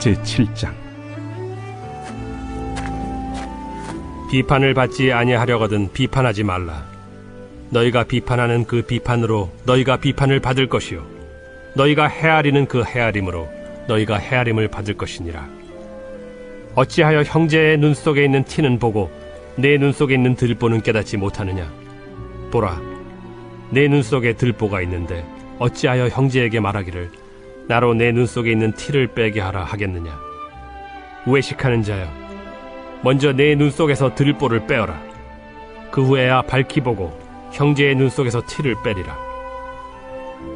제7장. 비판을 받지 아니하려거든 비판하지 말라. 너희가 비판하는 그 비판으로 너희가 비판을 받을 것이요 너희가 헤아리는 그 헤아림으로 너희가 헤아림을 받을 것이니라. 어찌하여 형제의 눈 속에 있는 티는 보고 내 눈 속에 있는 들보는 깨닫지 못하느냐? 보라, 내 눈 속에 들보가 있는데 어찌하여 형제에게 말하기를 나로 내 눈 속에 있는 티를 빼게 하라 하겠느냐? 외식하는 자여, 먼저 내 눈 속에서 들보를 빼어라. 그 후에야 밝히 보고 형제의 눈 속에서 티를 빼리라.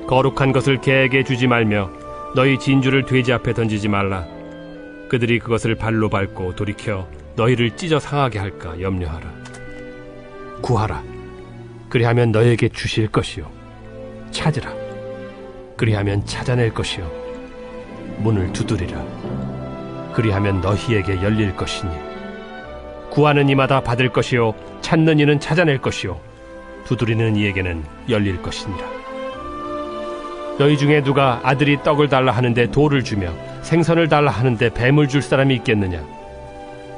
거룩한 것을 개에게 주지 말며 너희 진주를 돼지 앞에 던지지 말라. 그들이 그것을 발로 밟고 돌이켜 너희를 찢어 상하게 할까 염려하라. 구하라. 그리하면 너희에게 주실 것이요 찾으라. 그리하면 찾아낼 것이요 문을 두드리라. 그리하면 너희에게 열릴 것이니 구하는 이마다 받을 것이요 찾는 이는 찾아낼 것이요 두드리는 이에게는 열릴 것이니라. 너희 중에 누가 아들이 떡을 달라 하는데 돌을 주며 생선을 달라 하는데 뱀을 줄 사람이 있겠느냐?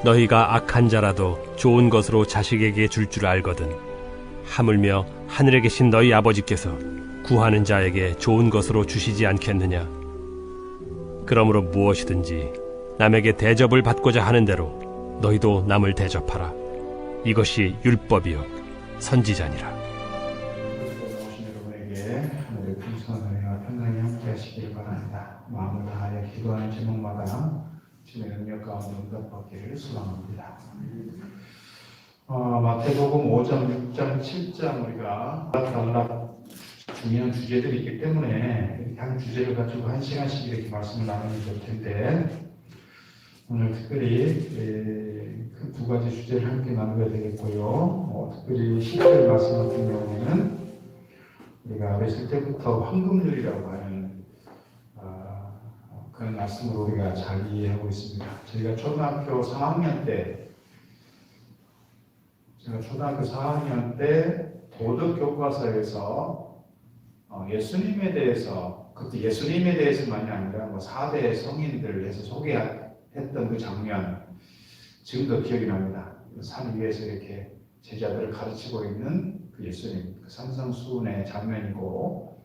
너희가 악한 자라도 좋은 것으로 자식에게 줄 줄 알거든 하물며 하늘에 계신 너희 아버지께서 구하는 자에게 좋은 것으로 주시지 않겠느냐? 그러므로 무엇이든지 남에게 대접을 받고자 하는 대로 너희도 남을 대접하라. 이것이 율법이요 선지자니라. 오신 여러분에게 하늘의 풍성한 은혜와 평강이 함께 하시기를 바랍니다. 마음을 다하여 기도하는 제목마다 주님의 능력 가운데 응답받기를 소망합니다. 마태복음 5장, 6장, 7장 우리가 각각 중요한 주제들이 있기 때문에 한 주제를 가지고 한 시간씩 이렇게 말씀을 나누면 될 텐데 오늘 특별히 그 두 가지 주제를 함께 나누어야 되겠고요. 특별히 10절 말씀 같은 경우에는 우리가 어렸을 때부터 황금률이라고 하는 그런 말씀으로 우리가 잘 이해하고 있습니다. 저희가 초등학교 4학년 때 도덕 교과서에서 예수님에 대해서, 그것도 예수님에 대해서만이 아니라 4대 성인들 해서 소개했던 그 장면, 지금도 기억이 납니다. 산 위에서 이렇게 제자들을 가르치고 있는 그 예수님, 그 산상수훈의 장면이고,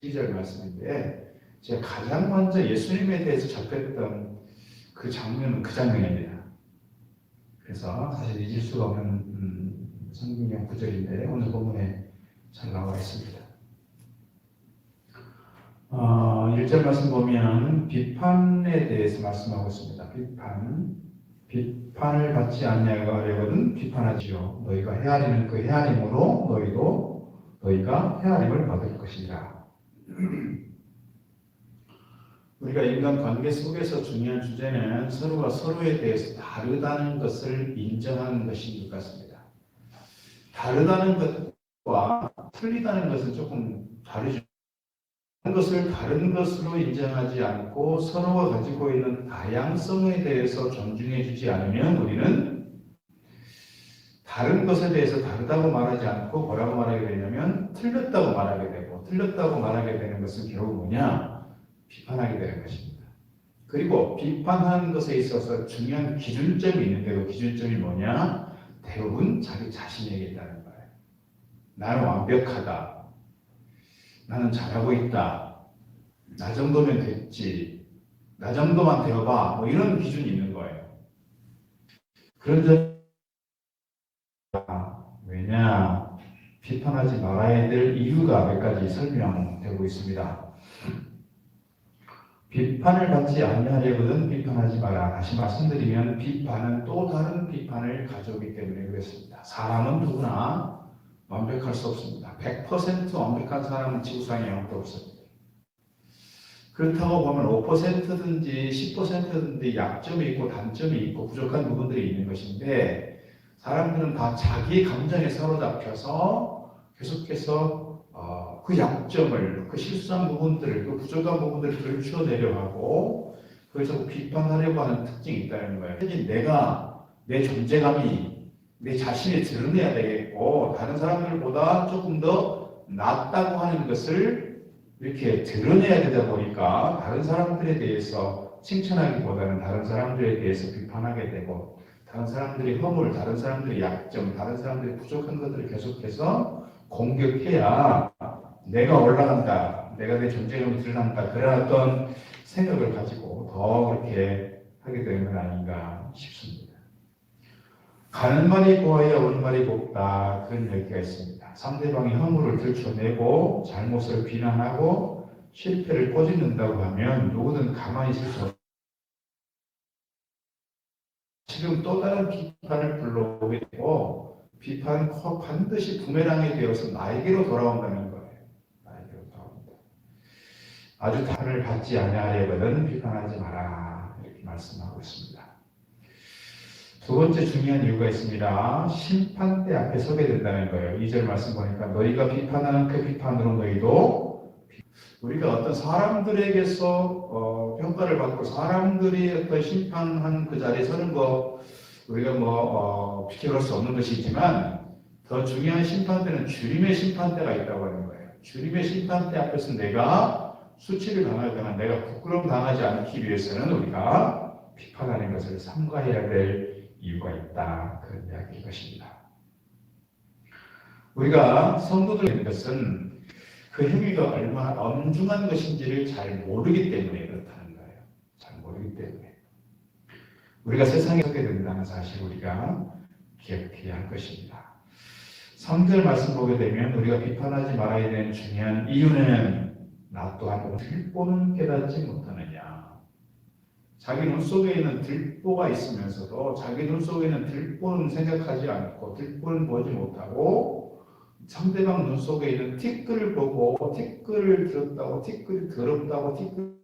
2절 말씀인데, 제가 가장 먼저 예수님에 대해서 접했던 그 장면은 그 장면입니다. 그래서 사실 잊을 수가 없는 성경용 구절인데 오늘 본문에 잘 나와 있습니다. 1절 말씀 보면 비판에 대해서 말씀하고 있습니다. 비판을 받지 아니하려거든 비판하지요. 너희가 헤아리는 그 헤아림으로 너희가 헤아림을 받을 것이라. 우리가 인간 관계 속에서 중요한 주제는 서로가 서로에 대해서 다르다는 것을 인정하는 것인 것 같습니다. 다르다는 것과 틀리다는 것은 조금 다르죠. 다른 것을 다른 것으로 인정하지 않고 서로가 가지고 있는 다양성에 대해서 존중해 주지 않으면 우리는 다른 것에 대해서 다르다고 말하지 않고 뭐라고 말하게 되냐면 틀렸다고 말하게 되고, 틀렸다고 말하게 되는 것은 결국 뭐냐? 비판하게 되는 것입니다. 그리고 비판하는 것에 있어서 중요한 기준점이 있는데 그 기준점이 뭐냐? 대부분 자기 자신에게 있다는 거예요. 나는 완벽하다. 나는 잘하고 있다. 나 정도면 됐지. 나 정도만 되어봐. 뭐 이런 기준이 있는 거예요. 그런데 왜냐? 비판하지 말아야 될 이유가 몇 가지 설명되고 있습니다. 비판을 받지 아니하려거든 비판하지 마라. 다시 말씀드리면 비판은 또 다른 비판을 가져오기 때문에 그렇습니다. 사람은 누구나 완벽할 수 없습니다. 100% 완벽한 사람은 지구상에 아무도 없습니다. 그렇다고 보면 5%든지 10%든지 약점이 있고 단점이 있고 부족한 부분들이 있는 것인데 사람들은 다 자기 감정에 사로잡혀서 계속해서 그 약점을, 그 실수한 부분들을, 그 부족한 부분들을 들추어내려 하고 그래서 비판하려고 하는 특징이 있다는 거예요. 내 존재감이 내 자신이 드러내야 되겠고 다른 사람들보다 조금 더 낫다고 하는 것을 이렇게 드러내야 되다 보니까 다른 사람들에 대해서 칭찬하기보다는 다른 사람들에 대해서 비판하게 되고 다른 사람들의 허물, 다른 사람들의 약점, 다른 사람들의 부족한 것들을 계속해서 공격해야 내가 올라간다, 내가 내 존재감이 드러난다, 그런 어떤 생각을 가지고 더 그렇게 하게 되는 건 아닌가 싶습니다. 가는 말이 고와야 오는 말이 곱다, 그런 얘기가 있습니다. 상대방의 허물을 들춰내고 잘못을 비난하고 실패를 꼬집는다고 하면 누구든 가만히 있을 수 없습니다. 지금 또 다른 비판을 불러오게 되고 비판은 반드시 부메랑이 되어서 나에게로 돌아온다는 거예요. 나에게로 돌아온다. 아주 단을 받지 아니하려거든 비판하지 마라, 이렇게 말씀하고 있습니다. 두 번째 중요한 이유가 있습니다. 심판대 앞에 서게 된다는 거예요. 2절 말씀 보니까 너희가 비판하는 그 비판으로 너희도, 우리가 어떤 사람들에게서 평가를 받고 사람들이 어떤 심판한 그 자리에 서는 거 우리가 비켜갈 수 없는 것이지만 더 중요한 심판대는 주님의 심판대가 있다고 하는 거예요. 주님의 심판대 앞에서 내가 수치를 당하거나 내가 부끄러움 당하지 않기 위해서는 우리가 비판하는 것을 삼가해야 될 이유가 있다, 그런 이야기인 것입니다. 우리가 성도들인 것은 그 행위가 얼마나 엄중한 것인지를 잘 모르기 때문에 그렇다는 거예요. 잘 모르기 때문에. 우리가 세상에 서게 된다는 사실 우리가 기억해야 할 것입니다. 3절 말씀 보게 되면 우리가 비판하지 말아야 되는 중요한 이유는 나 또한 들보는 깨닫지 못하느냐. 자기 눈 속에 있는 들보가 있으면서도 자기 눈 속에 있는 들보는 생각하지 않고 들보는 보지 못하고 상대방 눈 속에 있는 티끌을 보고 티끌을 들었다고 티끌이 더럽다고 티끌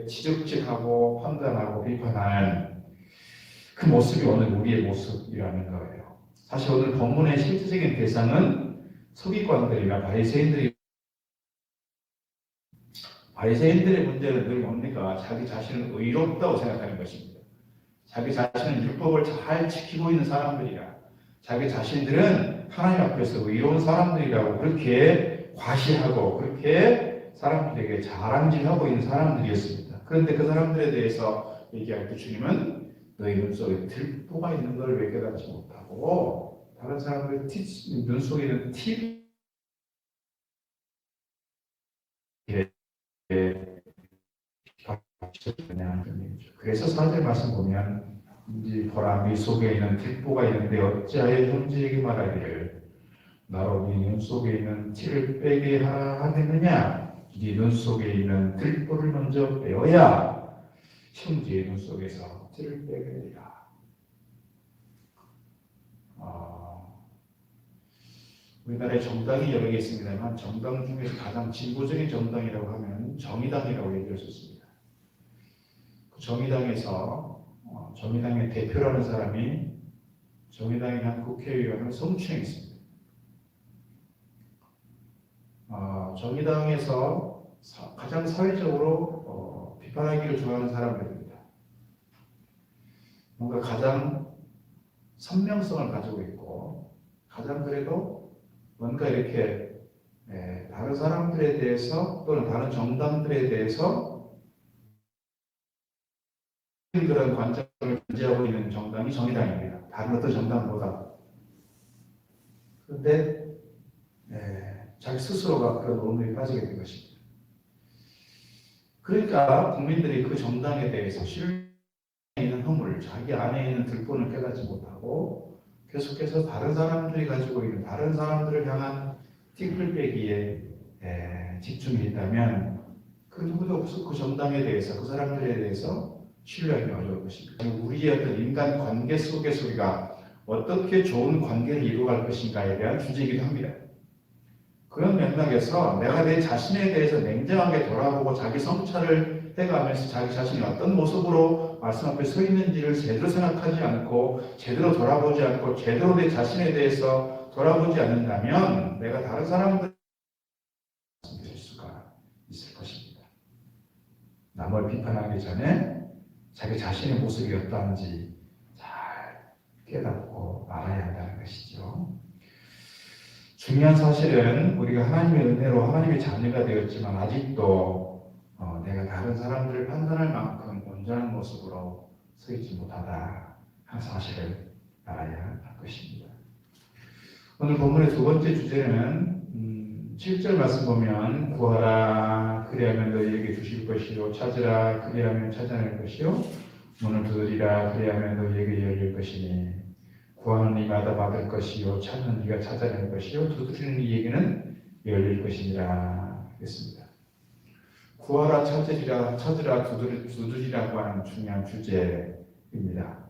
지적질하고 판단하고 비판하는 그 모습이 오늘 우리의 모습이라는 거예요. 사실 오늘 본문의 실질적인 대상은 서기관들이나 바리새인들의 문제는 늘 뭡니까? 자기 자신은 의롭다고 생각하는 것입니다. 자기 자신은 율법을 잘 지키고 있는 사람들이라, 자기 자신들은 하나님 앞에서 의로운 사람들이라고 그렇게 과시하고 그렇게 사람들에게 자랑질하고 있는 사람들이었습니다. 그런데 그 사람들에 대해서 얘기할 때 주님은 너희 눈 속에 들보가 있는 걸 왜 깨닫지 못하고 다른 사람들 눈 속에 있는 팁이 그래서 4절 말씀 보면 이 보라 네 속에 있는 틱보가 있는데 어찌하여 형제에게 말하기를 나로 네 눈 속에 있는 티를 빼게 하라 하겠느냐. 네 눈 속에 있는 들보를 먼저 빼어야 형제의 눈 속에서 티를 빼게 되리라. 우리나라에 정당이 여러 개 있습니다만 정당 중에서 가장 진보적인 정당이라고 하면 정의당이라고 얘기할 수 있습니다. 그 정의당의 대표라는 사람이 정의당의 한 국회의원을 성추행했습니다. 정의당에서 가장 사회적으로 비판하기를 좋아하는 사람들입니다. 뭔가 가장 선명성을 가지고 있고 가장 그래도 뭔가 이렇게 다른 사람들에 대해서 또는 다른 정당들에 대해서 그런 관점을 견지하고 있는 정당이 정의당입니다. 다른 어떤 정당보다. 그런데 자기 스스로가 그런 오름에 빠지게 된 것입니다. 그러니까 국민들이 그 정당에 대해서 신뢰에 있는 허물, 자기 안에 있는 들본을 깨닫지 못하고 계속해서 다른 사람들이 가지고 있는 다른 사람들을 향한 틱불빼기에 집중해 있다면 그 누구도 없어 그 정당에 대해서 그 사람들에 대해서 신뢰하기 어려울 것입니다. 우리의 어떤 인간 관계 속에서 우리가 어떻게 좋은 관계를 이루어갈 것인가에 대한 주제이기도 합니다. 그런 맥락에서 내가 내 자신에 대해서 냉정하게 돌아보고 자기 성찰을 해가면서 자기 자신이 어떤 모습으로 말씀 앞에 서 있는지를 제대로 생각하지 않고 제대로 돌아보지 않고 제대로 내 자신에 대해서 돌아보지 않는다면 내가 다른 사람들을 될 수가 있을 것입니다. 남을 비판하기 전에 자기 자신의 모습이 어떠한지 잘 깨닫고 알아야 한다는 것이죠. 중요한 사실은 우리가 하나님의 은혜로 하나님의 자녀가 되었지만 아직도 내가 다른 사람들을 판단할 만큼 온전한 모습으로 서 있지 못하다 하는 사실을 알아야 할 것입니다. 오늘 본문의 두 번째 주제는 7절 말씀 보면 구하라 그리하면 너희에게 주실 것이요 찾으라 그리하면 찾아낼 것이요 문을 두드리라 그리하면 너희에게 열릴 것이니 구하는 이마다 받을 것이요 찾는 이가 찾아낼 것이요 두드리는 이에게는 열릴 것이니라 했습니다. 구하라 찾으라 두드리라고 하는 중요한 주제입니다.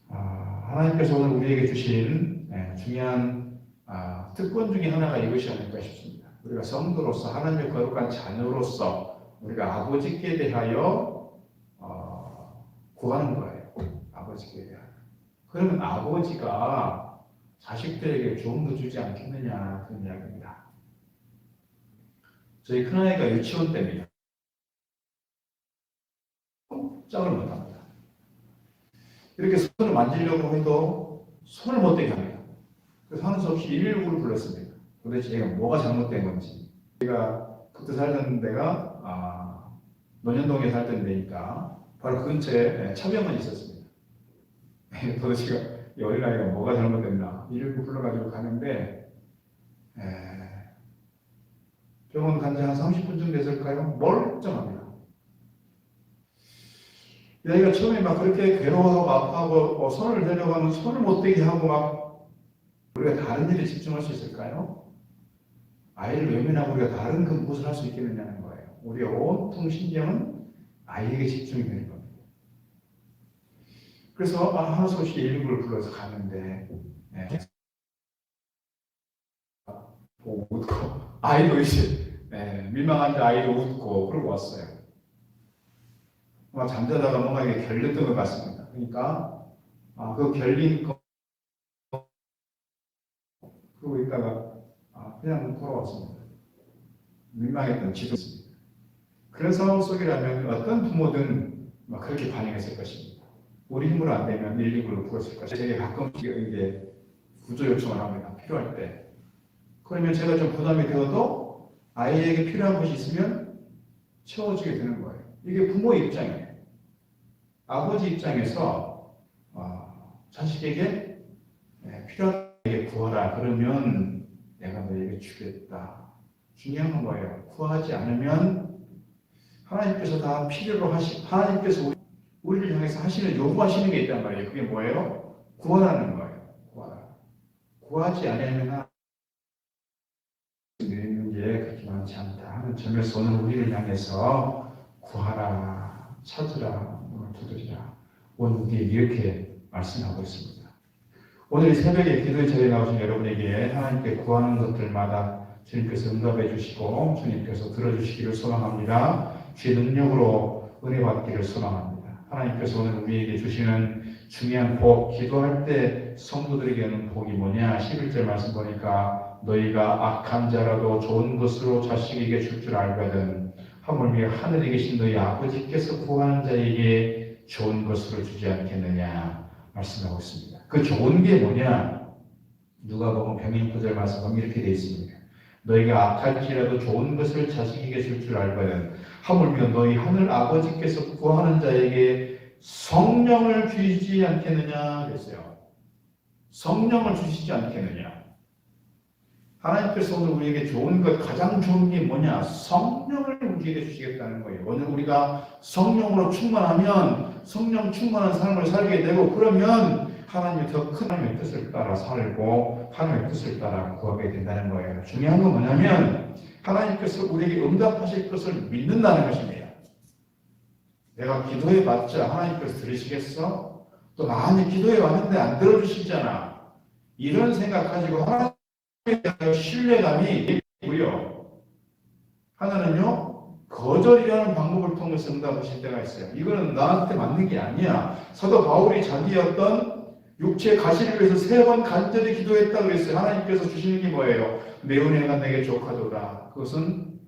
하나님께서 오늘 우리에게 주신 중요한 특권 중에 하나가 이것이 아닐까 싶습니다. 우리가 성도로서 하나님의 거룩한 자녀로서 우리가 아버지께 대하여 구하는 거예요. 아버지께 대하여. 그러면 아버지가 자식들에게 좋은 거 주지 않겠느냐 그런 이야기입니다. 저희 큰아이가 유치원 때입니다. 꼼짝을 못합니다. 이렇게 손을 만지려고 해도 손을 못 대게 합니다. 그래서 하는 수 없이 119를 불렀습니다. 도대체 얘가 뭐가 잘못된 건지. 제가 그때 살던 데가 논현동에 살던 데니까 바로 그 근처에 차병원이 있었습니다. 도대체 이 어린아이가 뭐가 잘못됐나 119 불러가지고 가는데 병원 간 지 한 30분 정도 됐을까요? 멀쩡합니다. 이 아이가 처음에 막 그렇게 괴로워하고 아파하고 손을 대려고 하면 손을 못 대게 하고 막 우리가 다른 일에 집중할 수 있을까요? 아이를 외면하고 우리가 다른 그 무엇을 할 수 있겠느냐는 거예요. 우리의 온통 신경은 아이에게 집중이 되는 겁니다. 그래서 하나 없이 119를 불러서 갔는데 보고 웃고 아이도 이제 민망한데 아이도 웃고 그러고 왔어요. 잠자다가 뭔가 이게 결렸던 것 같습니다. 그러니까 그 결린 거 그러고 있다가 그냥 돌아왔습니다. 민망했던 지도 있습니다. 그런 상황 속이라면 어떤 부모든 그렇게 반응했을 것입니다. 우리 힘으로 안 되면 119를 불렀을 것입니다. 제가 가끔씩 이제 구조 요청을 합니다. 필요할 때. 그러면 제가 좀 부담이 되어도 아이에게 필요한 것이 있으면 채워주게 되는 거예요. 이게 부모의 입장이에요. 아버지 입장에서 자식에게 필요한 게 구하라 그러면 내가 너에게 주겠다. 중요한 건 뭐예요? 구하지 않으면 하나님께서 다 필요로 하나님께서 우리를 향해서 하시는 요구하시는 게 있단 말이에요. 그게 뭐예요? 구원하는 거예요. 구하라. 구하지 않으면 있는 게 그렇게 많지 않다 하는 점에서 오늘 우리를 향해서 구하라, 찾으라, 문을 두드리라. 오늘 우리에게 이렇게 말씀하고 있습니다. 오늘 새벽에 기도의 자리에 나오신 여러분에게 하나님께 구하는 것들마다 주님께서 응답해 주시고 주님께서 들어주시기를 소망합니다. 주의 능력으로 은혜 받기를 소망합니다. 하나님께서 오늘 우리에게 주시는 중요한 복, 기도할 때 성도들에게 하는 복이 뭐냐? 11절 말씀 보니까 너희가 악한 자라도 좋은 것으로 자식에게 줄 줄 알거든 하물며 하늘에 계신 너희 아버지께서 구하는 자에게 좋은 것으로 주지 않겠느냐 말씀하고 있습니다. 그 좋은 게 뭐냐? 누가복음 병인 9절 말씀은 이렇게 되어 있습니다. 너희가 악할지라도 좋은 것을 자식에게 줄 줄 알거든 하물며 너희 하늘 아버지께서 구하는 자에게 성령을 주시지 않겠느냐 그랬어요. 성령을 주시지 않겠느냐. 하나님께서 오늘 우리에게 좋은 것, 가장 좋은 게 뭐냐? 성령을 우리에게 주시겠다는 거예요. 오늘 우리가 성령으로 충만하면 성령 충만한 삶을 살게 되고 그러면 하나님이 더 큰 하나님의 뜻을 따라 살고 하나님의 뜻을 따라 구하게 된다는 거예요. 중요한 건 뭐냐면 하나님께서 우리에게 응답하실 것을 믿는다는 것입니다. 내가 기도해 봤자 하나님께서 들으시겠어? 또 많이 기도해 왔는데 안 들어주시잖아. 이런 생각 가지고 하나님에 대한 신뢰감이 있고요. 하나는요, 거절이라는 방법을 통해서 응답하실 때가 있어요. 이거는 나한테 맞는 게 아니야. 사도 바울이 자기의 어떤 육체의 가시를 위해서 3번 간절히 기도했다고 그랬어요. 하나님께서 주시는 게 뭐예요? 내 은혜가 내게 족하도다. 그것은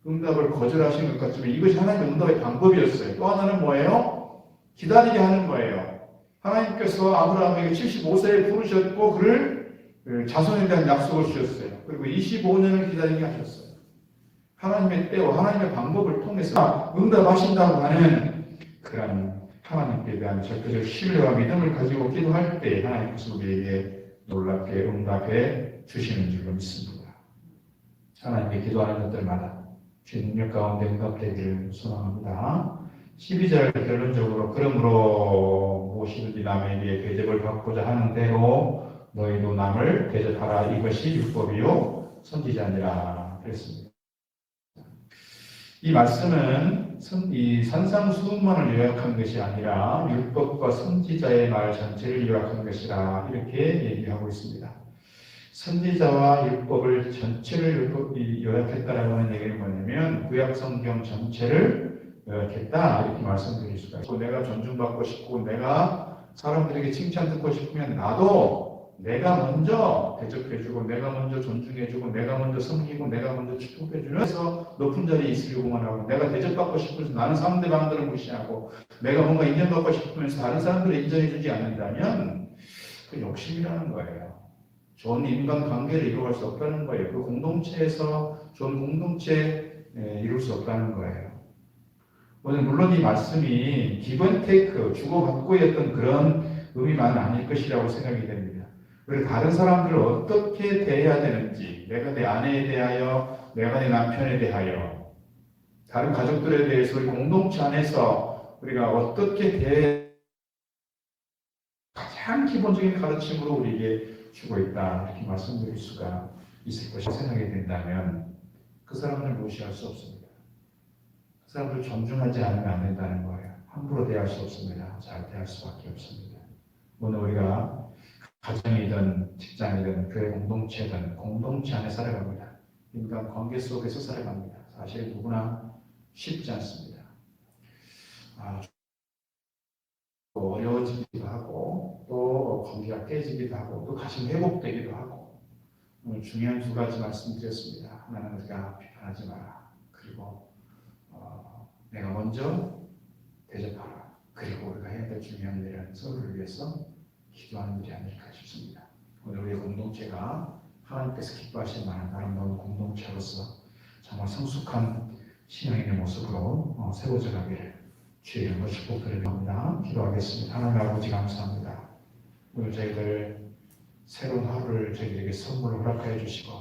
응답을 거절하신 것 같지만 이것이 하나님의 응답의 방법이었어요. 또 하나는 뭐예요? 기다리게 하는 거예요. 하나님께서 아브라함에게 75세에 부르셨고 그를 자손에 대한 약속을 주셨어요. 그리고 25년을 기다리게 하셨어요. 하나님의 때와 하나님의 방법을 통해서 응답하신다고 하는 그런 하나님께 대한 절대적 신뢰와 믿음을 가지고 기도할 때 하나님께서 우리에게 놀랍게 응답해 주시는 줄로 믿습니다. 하나님께 기도하는 것들마다 주의 능력 가운데 응답되기를 소망합니다. 12절 결론적으로 그러므로 무엇이든지 남에게 대접을 받고자 하는 대로 너희도 남을 대접하라. 이것이 율법이요 선지자니라 그랬습니다. 이 말씀은 이 산상수훈만을 요약한 것이 아니라 율법과 선지자의 말 전체를 요약한 것이라 이렇게 얘기하고 있습니다. 선지자와 율법을 전체를 요약했다라고 하는 얘기는 뭐냐면 구약성경 전체를 요약했다 이렇게 말씀드릴 수가 있고, 내가 존중받고 싶고 내가 사람들에게 칭찬 듣고 싶으면 나도 내가 먼저 대접해주고 내가 먼저 존중해주고 내가 먼저 섬기고 내가 먼저 축복해주는, 그래서 높은 자리에 있으려고만 하고, 내가 대접받고 싶어서 나는 상대방들을 무시하고 내가 뭔가 인정받고 싶으면서 다른 사람들을 인정해주지 않는다면 그 욕심이라는 거예요. 좋은 인간관계를 이루어갈 수 없다는 거예요. 그 공동체에서 좋은 공동체 이룰 수 없다는 거예요. 오늘 물론 이 말씀이 기브앤테이크 주고받고의 어떤 그런 의미만은 아닐 것이라고 생각이 됩니다. 그리고 다른 사람들을 어떻게 대해야 되는지, 내가 내 아내에 대하여, 내가 내 남편에 대하여, 다른 가족들에 대해서 우리 공동체 안에서 우리가 어떻게 대해, 가장 기본적인 가르침으로 우리에게 주고 있다 이렇게 말씀드릴 수가 있을 것이라고 생각이 된다면 그 사람을 무시할 수 없습니다. 그 사람을 존중하지 않으면 안 된다는 거예요. 함부로 대할 수 없습니다. 잘 대할 수밖에 없습니다. 오늘 우리가 가정이든 직장이든 교회 공동체든 공동체 안에 살아갑니다. 인간 관계 속에서 살아갑니다. 사실 누구나 쉽지 않습니다. 또 어려워지기도 하고 또 관계가 깨지기도 하고 또 다시 회복되기도 하고, 오늘 중요한 두 가지 말씀드렸습니다. 하나는 우리가 비판하지 마라. 그리고 내가 먼저 대접하라. 그리고 우리가 해야 될 중요한 일은 서로를 위해서 기도하는 일이 아닐까 싶습니다. 오늘 우리의 공동체가 하나님께서 기뻐하실 만한 아름다운 공동체로서 정말 성숙한 신앙인의 모습으로 세워져 가기를 주의 이름으로 축복드립니다. 기도하겠습니다. 하나님 아버지 감사합니다. 오늘 저희들 새로운 하루를 저희들에게 선물로 허락하여 주시고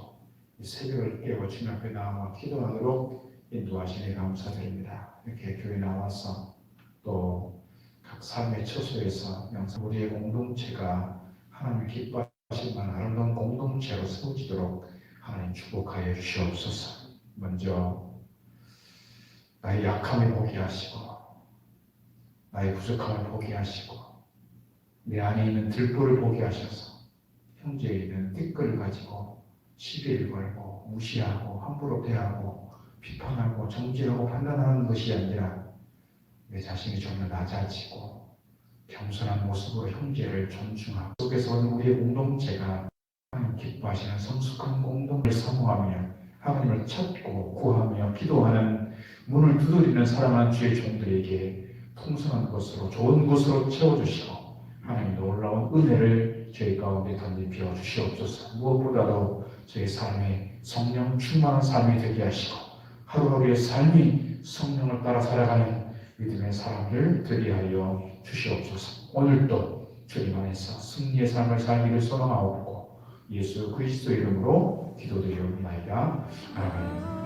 이 새벽을 깨워 주님 앞에 나와 기도하도록 인도하시니 감사드립니다. 이렇게 교회 나와서 또 각 삶의 처소에서 영상 우리의 공동체가 하나님 기뻐하실 만한 아름다운 공동체로 세워지도록 하나님 축복하여 주시옵소서. 먼저 나의 약함을 보게 하시고 나의 부족함을 보게 하시고 내 안에 있는 들보를 보게 하셔서 형제에 있는 띠끌을 가지고 시비를 걸고 무시하고 함부로 대하고 비판하고 정죄하고 판단하는 것이 아니라 내 자신이 좀 더 낮아지고 겸손한 모습으로 형제를 존중하고, 속에서 우리의 공동체가 하나님 기뻐하시는 성숙한 공동을 사모하며 하나님을 찾고 구하며 기도하는 문을 두드리는 사랑하는 주의 종들에게 풍성한 것으로 좋은 것으로 채워주시고 하나님 놀라운 은혜를 저희 가운데 덧입혀 주시옵소서. 무엇보다도 저희 삶에 성령 충만한 삶이 되게 하시고 하루하루의 삶이 성령을 따라 살아가는 믿음의 사람들 되게 하여 주시옵소서. 오늘도 주님 안에서 승리의 삶을 살기를 소망하옵고 예수 그리스도 이름으로 기도드리옵나이다. 아멘.